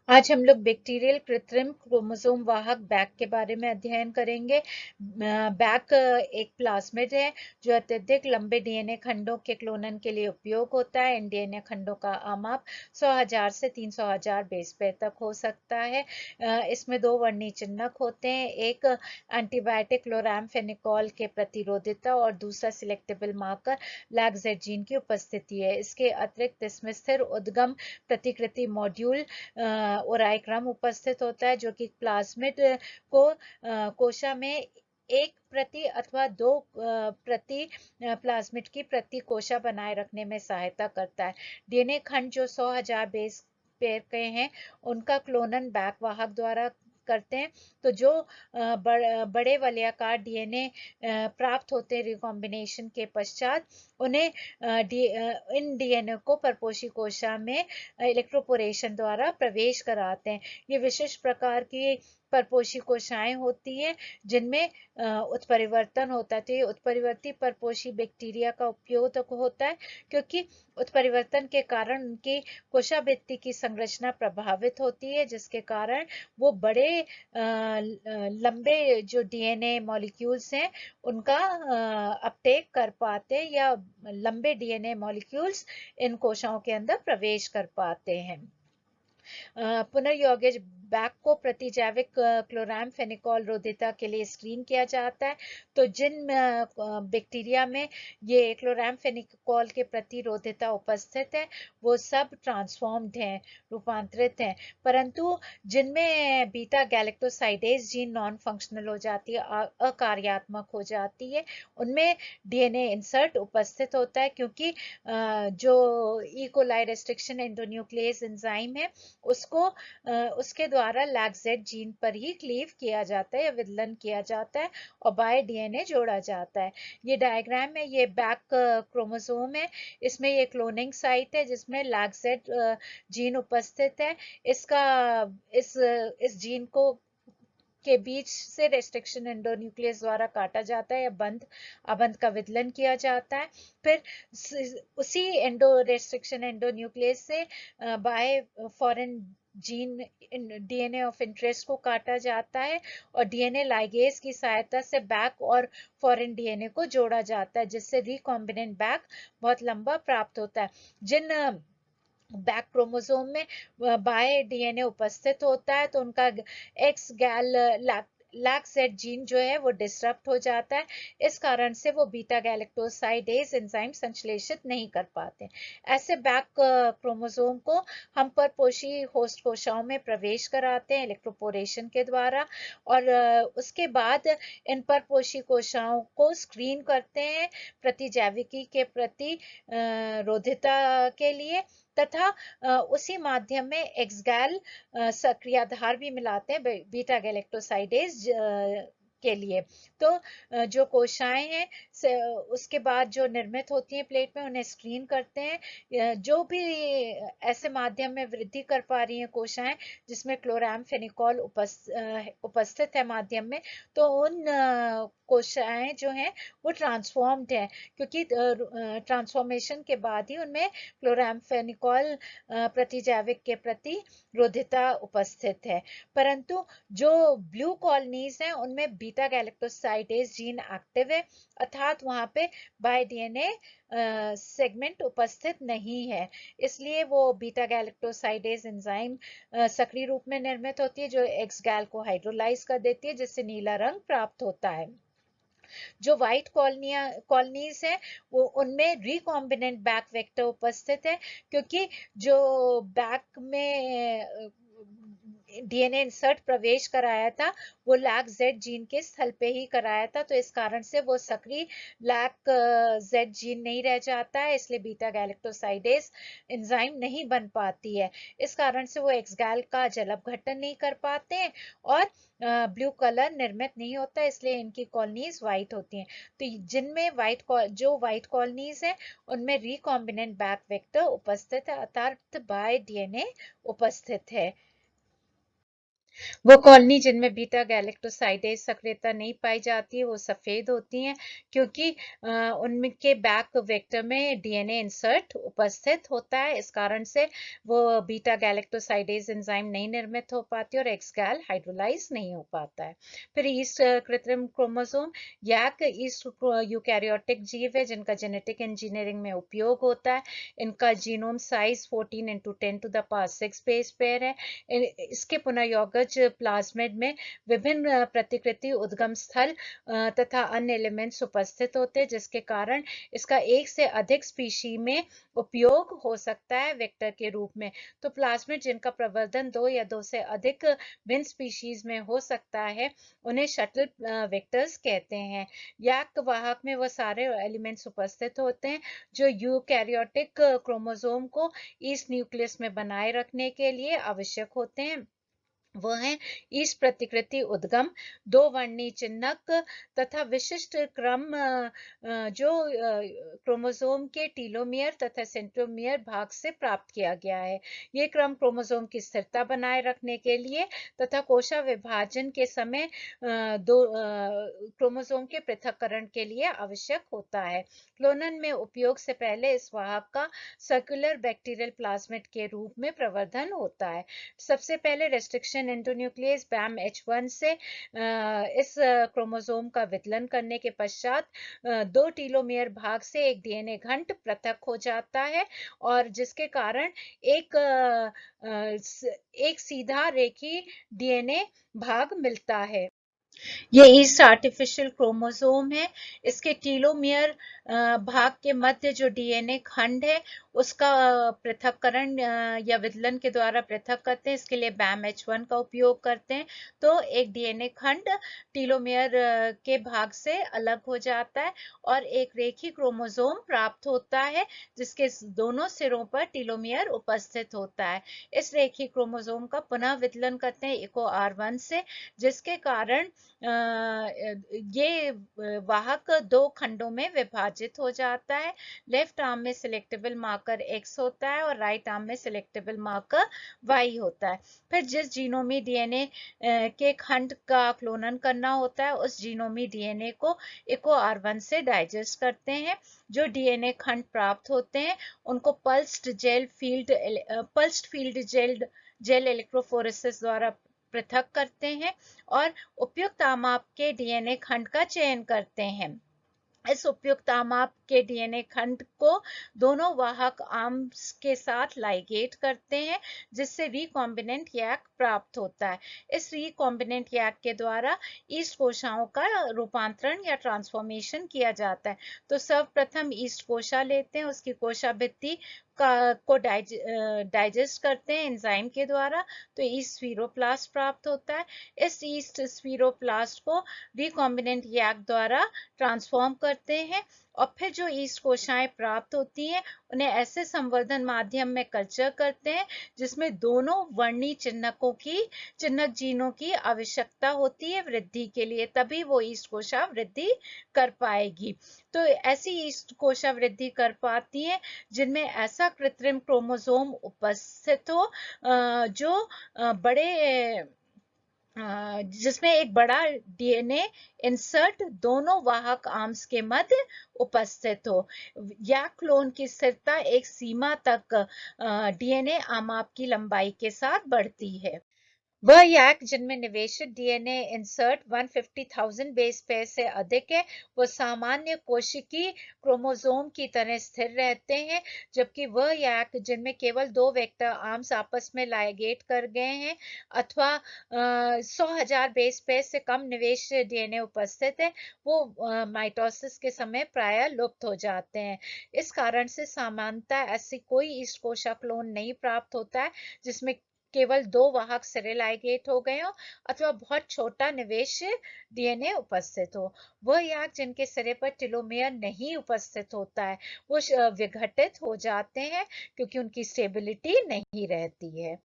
आज हम लोग बैक्टीरियल कृत्रिम क्रोमोसोम वाहक बैक के बारे में अध्ययन करेंगे। बैक एक प्लाज्मिड है जो अत्यधिक लंबे डीएनए खंडों के क्लोनन के लिए उपयोग होता है। इन डीएनए खंडों का आमाप 100,000 से 300,000 बेस पेयर तक हो सकता है। इसमें दो वर्णीय चिन्हक होते हैं, एक एंटीबायोटिक क्लोरामफेनिकोल के प्रतिरोधिता और दूसरा सिलेक्टेबल मार्कर लैग-जेड जीन की उपस्थिति है। इसके अतिरिक्त इसमें स्थिर उद्गम प्रतिकृति मॉड्यूल ओराइक्रम उपस्थित होता है, जो कि प्लाज्मिड को कोशा में एक प्रति अथवा दो प्रति प्लाज्मिड की प्रति कोशा बनाए रखने में सहायता करता है। डीएनए खंड जो 100,000 बेस पेयर के हैं, उनका क्लोनन बैक वाहक द्वारा करते हैं। तो जो बड़े वलयाकार डीएनए प्राप्त होते हैं रिकॉम्बिनेशन के पश्चात, उन्हें इन डीएनए को परपोषी कोशा में इलेक्ट्रोपोरेशन द्वारा प्रवेश कराते हैं। ये विशिष्ट प्रकार की परपोषी कोशिकाएं होती हैं जिनमें उत्परिवर्तन होता है। तो ये उत्परिवर्ती परपोषी बैक्टीरिया का उपयोग होता है, क्योंकि उत्परिवर्तन के कारण उनकी कोशाभित्ति की संरचना प्रभावित होती है, जिसके कारण वो बड़े लंबे जो डीएनए मॉलिक्यूल्स हैं उनका अपटेक कर पाते हैं, या लंबे डीएनए मॉलिक्यूल्स इन कोशिकाओं के अंदर प्रवेश कर पाते हैं। पुनर्यौगिक बैक को प्रतिजैविक क्लोरामफेनिकोल रोधिता के लिए स्क्रीन किया जाता है। तो जिन बैक्टीरिया में ये क्लोरामफेनिकोल के प्रतिरोधिता उपस्थित है, वो सब ट्रांसफॉर्म्ड हैं, रूपांतरित हैं। परंतु जिनमें beta galactosidase gene non functional हो जाती है, अकार्यात्मक हो जाती है, उनमें डीएनए इंसर्ट उपस्थित होता है, क्योंकि जो E coli restriction endonuclease enzyme है, उसको उसके द्वारा लैग-जेड जीन पर ही क्लीव किया जाता है या विदलन किया जाता है और बाय डीएनए जोड़ा जाता है। ये डायग्राम में ये बैक क्रोमोसोम है, इसमें ये क्लोनिंग साइट है जिसमें लैग-जेड जीन उपस्थित है। इसका इस जीन को के बीच से रेस्ट्रिक्शन एंडोन्यूक्लियस द्वारा काटा जाता है या अबंध का विदलन किया जाता है। फिर उसी रेस्ट्रिक्शन एंडोन्यूक्लियस से bye foreign gene DNA of interest को काटा जाता है और डीएनए लाइगेज की सहायता से बैक और फॉरेन डीएनए को जोड़ा जाता है, जिससे रिकॉम्बिनेंट बैक बहुत लंबा प्राप्त होता है। जिन बैक क्रोमोसोम में बाय डीएनए उपस्थित होता है, तो उनका एक्स गैल लैग-जेड जीन जो है वो डिस्टर्ब हो जाता है। इस कारण से वो बीटा गैलेक्टोसाइडेज एंजाइम संश्लेषित नहीं कर पाते। ऐसे बैक क्रोमोसोम को हम परपोषी होस्ट कोशिकाओं में प्रवेश कराते हैं इलेक्ट्रोपोरेशन के द्वारा, और उसके बाद इन परपोषी कोशिकाओं को स्क्रीन करते हैं प्रतिजैविकी के प्रति रोधिता के लिए, तथा उसी माध्यम में एक्सगैल सक्रियाधार भी मिलाते हैं बीटा गैलेक्टोसाइडेज के लिए। तो जो कोशिकाएं हैं उसके बाद जो निर्मित होती हैं प्लेट में, उन्हें स्क्रीन करते हैं। जो भी ऐसे माध्यम में वृद्धि कर पा रही हैं कोशिकाएं जिसमें क्लोरामफेनिकोल उपस्थित है माध्यम में, तो उन कोशिकाएं जो हैं वो ट्रांसफॉर्म्ड हैं, क्योंकि ट्रांसफॉर्मेशन के बाद ही उनमें क्लोरामफेनिकोल प्रतिजैविक के प्रति रोधिता उपस्थित है। परंतु जो ब्लू कॉलोनीज हैं उनमें बीटा गैलेक्टोसाइडेज जीन एक्टिव है, अर्थात वहां पे बाय डीएनए सेगमेंट उपस्थित नहीं है, इसलिए वो बीटा गैलेक्टोसाइडेज एंजाइम सक्रिय रूप में निर्मित होती है, जो एक्स गैल को हाइड्रोलाइज कर देती है, जिससे नीला रंग प्राप्त होता है। जो व्हाइट कॉलोनीज है वो उनमें रिकॉम्बिनेंट बैक वेक्टर उपस्थित है, क्योंकि जो बैक में डीएनए इंसर्ट प्रवेश कराया था वो लैग-जेड जीन के स्थल पे ही कराया था, तो इस कारण से वो सक्रिय लैग-जेड जीन नहीं रह जाता है, इसलिए बीटा गैलेक्टोसाइडेज एंजाइम नहीं बन पाती है। इस कारण से वो एक्सगैल का जलापघटन नहीं कर पाते हैं और ब्लू कलर निर्मित नहीं होता, इसलिए इनकी कॉलोनीज व्हाइट होती हैं। तो जिनमें जो व्हाइट कॉलोनीज है उनमें रिकॉम्बिनेंट बैक वेक्टर उपस्थित है, अर्थात बाय डीएनए उपस्थित है। वो कॉलोनी जिनमें बीटा गैलेक्टोसाइडेज सक्रियता नहीं पाई जाती है वो सफेद होती हैं, क्योंकि उनके बैक वेक्टर में डीएनए इंसर्ट उपस्थित होता है। इस कारण से वो बीटा गैलेक्टोसाइडेज एंजाइम नहीं निर्मित हो पाती और एक्सगैल हाइड्रोलाइज नहीं हो पाता है। फिर ईस्ट कृत्रिम क्रोमोसोम, यैक ईस्ट यूकैरियोटिक जीव है जिनका जेनेटिक इंजीनियरिंग में उपयोग होता है। इनका जीनोम साइज 14 × 10⁻⁶ बेस पेयर है। इसके पुनर्योगज प्लाज्मिड में विभिन्न प्रतिकृति उद्गम स्थल तथा अन्य एलिमेंट्स उपस्थित होते हैं, जिसके कारण इसका एक से अधिक स्पीशी में उपयोग हो सकता है वेक्टर के रूप में। तो प्लाज्मिड जिनका प्रवर्धन 2 या 2 से अधिक भिन्न स्पीशीज में हो सकता है उन्हें शटल वेक्टर्स कहते हैं। याक वाहक में वो सारे एलिमेंट्स उपस्थित होते हैं जो यूकैरियोटिक क्रोमोसोम को ईस्ट न्यूक्लियस में बनाए रखने के लिए आवश्यक होते हैं। वह है ईस्ट प्रतिकृति उद्गम, 2 वर्णी चिन्हक तथा विशिष्ट क्रम जो क्रोमोसोम के टीलोमियर तथा सेंट्रोमियर भाग से प्राप्त किया गया है। ये क्रम क्रोमोसोम की स्थिरता बनाए रखने के लिए तथा कोशा विभाजन के समय दो क्रोमोसोम के पृथक्करण के लिए आवश्यक होता है। क्लोनन में उपयोग से पहले इस वाहक का सर्कुलर बैक्टीरियल प्लाज्मिड के रूप में प्रवर्धन होता है। सबसे पहले रेस्ट्रिक्शन एंडोन्यूक्लियस बैम H1 से इस क्रोमोसोम का विदलन करने के पश्चात 2 टीलोमियर भाग से एक डीएनए घंट पृथक हो जाता है और जिसके कारण एक एक सीधा रेखी डीएनए भाग मिलता है। ये ईस्ट आर्टिफिशियल क्रोमोसोम है। इसके टीलोमियर भाग के मध्य जो डीएनए खंड है उसका पृथक्करण या विदलन के द्वारा पृथक करते हैं। इसके लिए बैम H1 का उपयोग करते हैं तो एक डीएनए खंड टीलोमियर के भाग से अलग हो जाता है और एक रेखी क्रोमोसोम प्राप्त होता है जिसके दोनों सिरों पर टीलोमियर उपस्थित होता है। इस रेखी क्रोमोसोम का पुनः विदलन करते हैं इको R1 से, जिसके कारण ये वाहक 2 खंडों में विभाजित हो जाता है। लेफ्ट आर्म में सिलेक्टेबल मार्कर X होता है और राइट आर्म में सिलेक्टेबल मार्कर Y होता है। फिर जिस जीनोमी डीएनए के खंड का क्लोनन करना होता है उस जीनोमी डीएनए को इको R1 से डाइजेस्ट करते हैं। जो डीएनए खंड प्राप्त होते हैं उनको पल्स्ड फील्ड जेल इलेक्ट्रोफोरेसिस द्वारा पृथक करते हैं और उपयुक्त आमाप के डीएनए खंड का चयन करते हैं। इस उपयुक्त आमाप के डीएनए खंड को दोनों वाहक आर्म्स के साथ लाइगेट करते हैं जिससे रिकॉम्बिनेंट यैक प्राप्त होता है। इस रिकॉम्बिनेंट यैक के द्वारा ईस्ट कोशाओं का रूपांतरण या ट्रांसफॉर्मेशन किया जाता है। तो सर्वप्रथम ईस्ट कोशा लेते हैं, उसकी कोशा भित्ति को डाइजेस्ट करते हैं एंजाइम के द्वारा तो ईस्ट स्फीरोप्लास्ट प्राप्त होता है। इस ईस्ट स्फीरोप्लास्ट को रिकॉम्बिनेंट यैक द्वारा ट्रांसफॉर्म करते हैं और फिर जो ईस्ट कोशाएं प्राप्त होती हैं उन्हें ऐसे संवर्धन माध्यम में कल्चर करते हैं जिसमें दोनों वर्णी चिन्हक जीनों की आवश्यकता होती है वृद्धि के लिए, तभी वो ईस्ट कोशा वृद्धि कर पाएगी। तो ऐसी ईस्ट कोशा वृद्धि कर पाती है जिनमें ऐसा कृत्रिम क्रोमोसोम उपस्थित हो जो बड़े जिसमें एक बड़ा डीएनए इंसर्ट दोनों वाहक आर्म्स के मध्य उपस्थित हो। या क्लोन की स्थिरता एक सीमा तक डीएनए आमाप की लंबाई के साथ बढ़ती है। वह यैक जिनमें निवेशित डीएनए इंसर्ट 150,000 बेस पेयर से अधिक है वो सामान्य कोशिकीय क्रोमोसोम की तरह स्थिर रहते हैं, जबकि वह यैक जिनमें केवल 2 वेक्टर आर्म्स आपस में लाइगेट कर गए हैं अथवा 100,000 बेस पेयर से कम निवेश डीएनए उपस्थित है वो माइटोसिस के समय प्राय लुप्त हो जाते हैं। इस कारण से सामान्यतः ऐसी कोई ईस्ट कोशा क्लोन नहीं प्राप्त होता है जिसमें केवल 2 वाहक सिरे लाइगेट हो गए हो अथवा बहुत छोटा निवेश डीएनए उपस्थित हो। वह याक जिनके सिरे पर टेलोमेयर नहीं उपस्थित होता है वो विघटित हो जाते हैं क्योंकि उनकी स्टेबिलिटी नहीं रहती है।